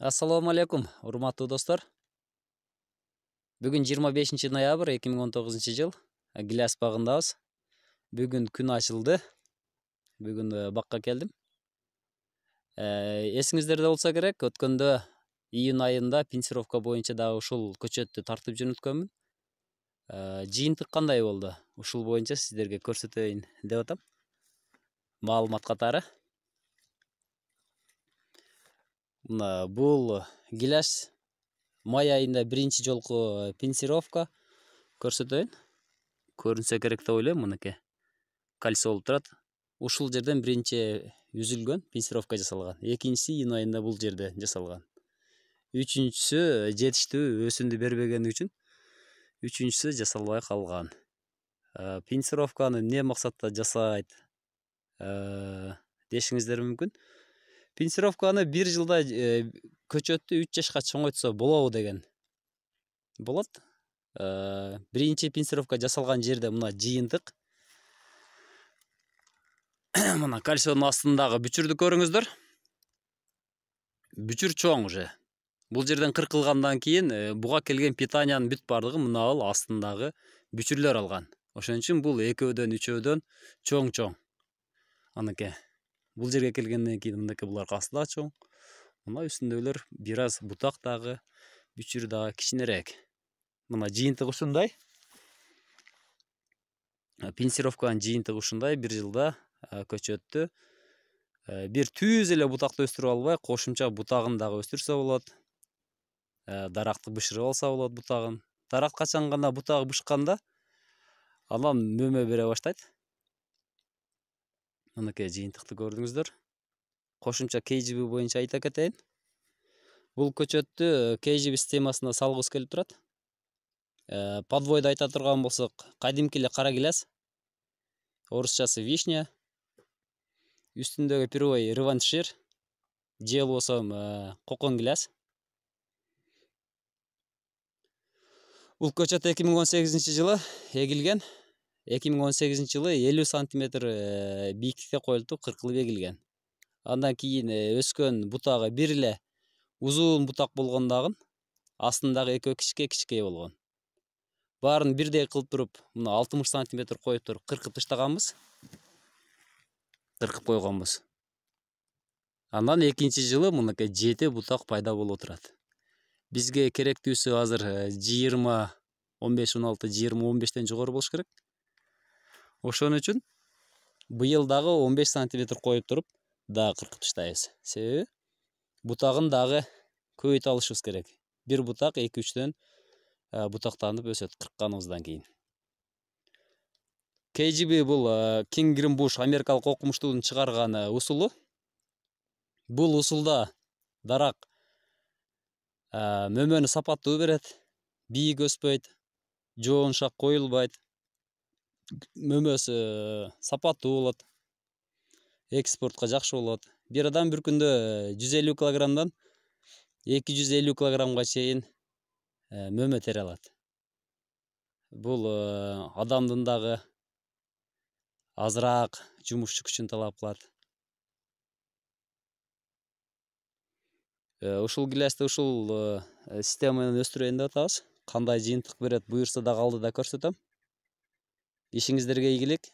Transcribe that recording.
Ассаламу алейкум, урматтуу достор. Бүгүн 25 ноябрь 2019 жыл. Гиляс багындабыз. Бүгүн күн ачылды. Бүгүн бакка келдим. Эсиңиздерде болсо керек, өткөндө июнь айында пенсировка боюнча дагы ушул көчөттү тартып жөнөткөнмүн. Жыйынтык кандай болду? Ушул боюнча сиздерге көрсөтөйүн деп атам. Маалымат катары. Мына бул гиляс май айында биринчи жолку пенсировка көрсөтөйүн. Көрүнсө керек деп ойлойм. Мынакей кольцо болуп турат. Ушул жерден биринчи үзүлгөн, пенсировка жасалган. Экинчиси июнь айында бул жерде жасалган. Үчүнчүсү жетиштүү өсүмдү бербегени үчүн үчүнчүсү жасалбай калган. Пенсировканы эмне максатта жасайт дешиңиздер мүмкүн. Пенсировканы 1 жылда көчөттү 3 жашка чоңойтсо болобу деген. Болот. Биринчи пенсировка жасалган жерде мына жыйынтык. Мына кольцонун астындагы бүчүрдү көрүңүздөр. Бүчүр чоң уже. Бул жерден кыркылгандан кийин буга келген питаниянын бүт бардыгы мына ал астындагы бүчүрлөр алган. Ошон үчүн бул экөөдөн, үчөөдөн чоң. Анакей. Бул жерге келгенден кийин мынакей булар касы да чоң. Мына үстүндөгүлөр бир аз бутак дагы, бүчүр дагы кичинерээк. Мына жыйынтык ушундай. Пенсировканын жыйынтыгы ушундай. 1 жылда көчөттү бир түз эле бутакты өстүрүп албай, кошумча бутагын дагы өстүрсө болот. Даракты бышырып алса болот бутагын. Дарак качан гана бутагы бышканда анан мөмө бере баштайт. Мынакей жыйынтыкты көрдүңүздөр. Кошумча KGB боюнча айта кетейин. Бул көчөттү KGB системасына салгыбыз келип турат. Подвойду айта турган болсок, кадимки эле кара гиляс. Орусчасы вишня. Үстүндөгү первой реваншир. Же болбосо кокон гиляс. Бул көчөт 2018 жылы эгилген. 2018 жылы 50 сантиметр бийиктикте коюлуп, кыркылып эгилген. Андан кийин өскөн бутагы бир эле узун бутак болгондагын астындагы экөө кичикей болгон. Баарын бирдей кылып туруп, мына 60 сантиметр коюп туруп кыркып таштаганбыз. Кыркып койгонбуз. Андан экинчи жылы мынакей 7 бутак пайда болуп турат. Бизге керектүүсү азыр 20, 15, 16, 20, 15тен жогору болуш керек. Ошон үчүн быйыл дагы 15 сантиметр коюп туруп, дагы кыркып таштайбыз. Себеби бутагын дагы көбөйтө алышыбыз керек. Бир бутак 2-3төн бутактанып өсөт кыркканыбыздан кийин. KGB бул King Green Bush америкалык окумуштуунун чыгарган усулу. Бул усулда дарак мөмөнү сапаттуу берет, бийик өспөйт, жоон шак коюлбайт, мөмөсү сапаттуу болот, экспортко жакшы болот. Бир адам бир күндө 150 килограммдан 250 килограммга чейин мөмө тере алат. Бул адамдын дагы азыраак жумуш күчүн талап кылат. Ушул гилясты ушул система менен өстүрөйүн деп атабыз. Кандай жыйынтык берет буюрса дагы алдыда көрсөтөм. Ишиңиздерге ийгилик.